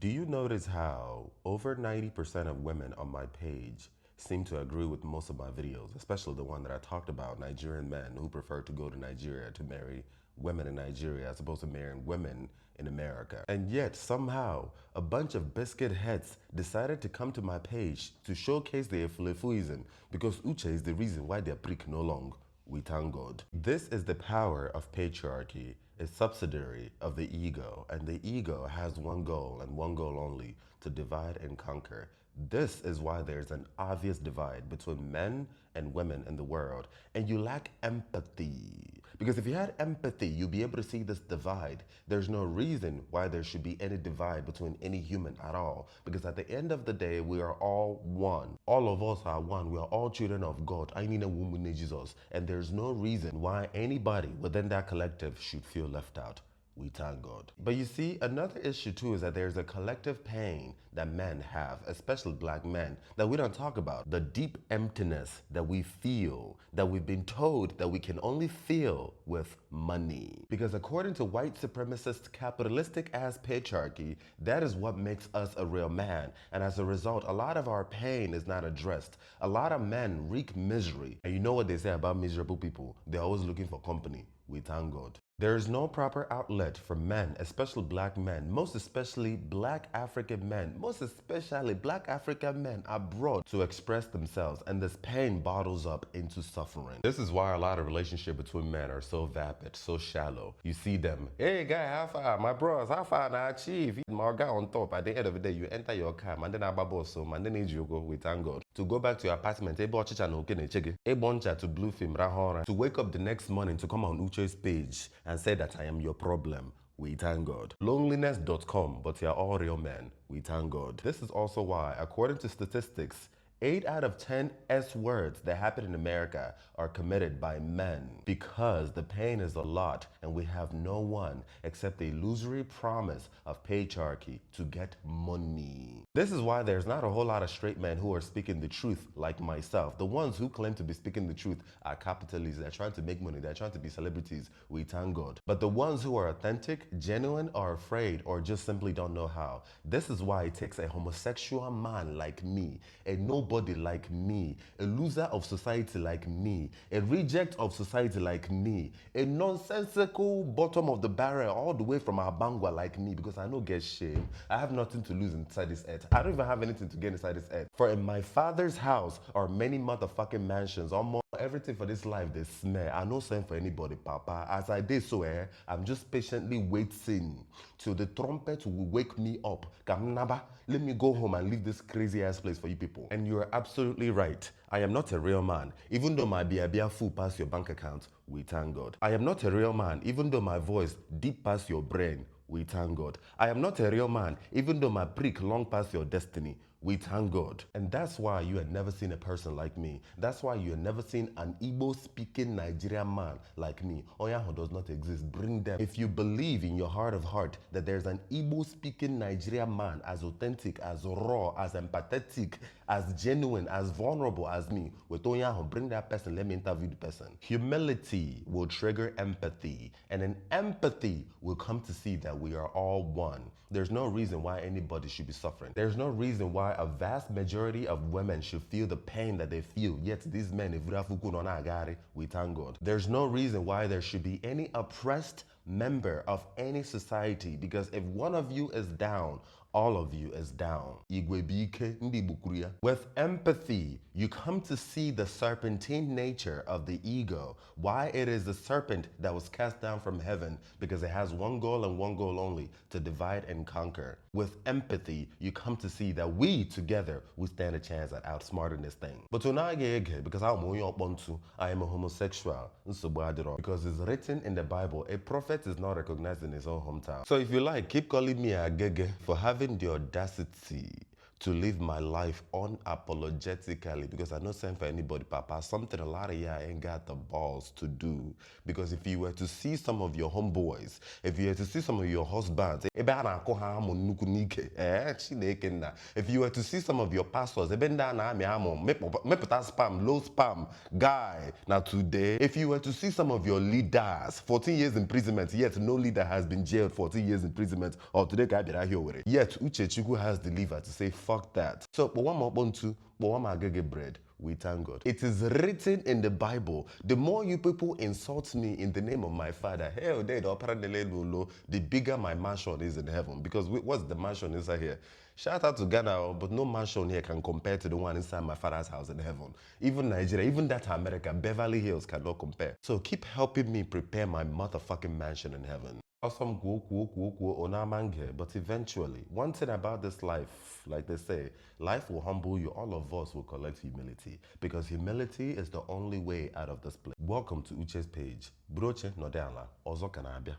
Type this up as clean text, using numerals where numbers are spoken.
Do you notice how over 90% of women on my page seem to agree with most of my videos, especially the one that I talked about, Nigerian men who prefer to go to Nigeria to marry women in Nigeria as opposed to marrying women in America. And yet somehow a bunch of biscuit heads decided to come to my page to showcase their flefuism because Uche is the reason why they're prick no long. We thank God. This is the power of patriarchy, a subsidiary of the ego, and the ego has one goal and one goal only: to divide and conquer. This is why there's an obvious divide between men and women in the world, and you lack empathy. Because if you had empathy, you'd be able to see this divide. There's no reason why there should be any divide between any human at all, because at the end of the day, we are all one. All of us are one. We are all children of God. I need a woman in Jesus. And there's no reason why anybody within that collective should feel left out. We thank God. But you see, another issue too is that there's a collective pain that men have, especially black men, that we don't talk about. The deep emptiness that we feel, that we've been told that we can only feel with money. Because according to white supremacist capitalistic ass patriarchy, that is what makes us a real man. And as a result, a lot of our pain is not addressed. A lot of men wreak misery. And you know what they say about miserable people? They're always looking for company. We thank God. There is no proper outlet for men, especially black men, most especially black African men, most especially black African men abroad, to express themselves, and this pain bottles up into suffering. This is why a lot of relationships between men are so vapid, so shallow. You see them, hey guy, how far? My bros, how far now achieve? My guy on top. At the end of the day, you enter your car, and then so and then you go, we thank God. To go back to your apartment, to blue film, to wake up the next morning to come on Uche's page and say that I am your problem. We thank God. Loneliness.com, but you're all real men. We thank God. This is also why, according to statistics, 8 out of 10 S words that happen in America are committed by men, because the pain is a lot and we have no one except the illusory promise of patriarchy to get money. This is why there's not a whole lot of straight men who are speaking the truth like myself. The ones who claim to be speaking the truth are capitalists. They're trying to make money. They're trying to be celebrities. We thank God. But the ones who are authentic, genuine, are afraid, or just simply don't know how. This is why it takes a homosexual man like me, a nobody like me, a loser of society like me, a reject of society like me, a nonsensical bottom of the barrel all the way from Abangwa like me, because I don't get shame. I have nothing to lose inside this earth. I don't even have anything to gain inside this earth. For in my father's house are many motherfucking mansions, almost everything for this life they smell. I no send for anybody, Papa. As I did so, I'm just patiently waiting till the trumpet will wake me up. Kamnaba, let me go home and leave this crazy ass place for you people. And you're absolutely right. I am not a real man. Even though my biabia full past your bank account, we thank God. I am not a real man. Even though my voice deep past your brain, we thank God. I am not a real man. Even though my prick long past your destiny, we thank God. And that's why you had never seen a person like me. That's why you had never seen an Igbo-speaking Nigerian man like me. Oyaho does not exist. Bring them. If you believe in your heart of heart that there's an Igbo-speaking Nigerian man as authentic, as raw, as empathetic, as genuine, as vulnerable as me, with Oyaho, bring that person. Let me interview the person. Humility will trigger empathy. And in empathy, we'll come to see that we are all one. There's no reason why anybody should be suffering. There's no reason why a vast majority of women should feel the pain that they feel. Yet these men, we thank God. There's no reason why there should be any oppressed member of any society, because if one of you is down, all of you is down. With empathy, you come to see the serpentine nature of the ego, why it is the serpent that was cast down from heaven, because it has one goal and one goal only: to divide and conquer. With empathy, you come to see that we together, we stand a chance at outsmarting this thing. But because I am a homosexual, because it's written in the Bible, a prophet is not recognized in his own hometown. So if you like, keep calling me a gege for having the audacity to live my life unapologetically, because I know same for anybody, Papa, something a lot of y'all ain't got the balls to do. Because if you were to see some of your homeboys, if you were to see some of your husbands, if you were to see some of your pastors, spam, low spam guy. Now today, if you were to see some of your leaders, 14 years imprisonment, yet no leader has been jailed 14 years imprisonment, or today guy be right here with it. Yet Uchechukwu has the liver to say fuck that. So, but one more buntu, but one more bread. We thank God. It is written in the Bible, the more you people insult me in the name of my Father, hell, the bigger my mansion is in heaven. Because what's the mansion inside here? Shout out to Ghana, but no mansion here can compare to the one inside my Father's house in heaven. Even Nigeria, even that America, Beverly Hills cannot compare. So keep helping me prepare my motherfucking mansion in heaven. Awesome, but eventually, one thing about this life, like they say, life will humble you. All of us will collect humility, because humility is the only way out of this place. Welcome to Uche's page. Broche Nodela, Ozo Kanabia.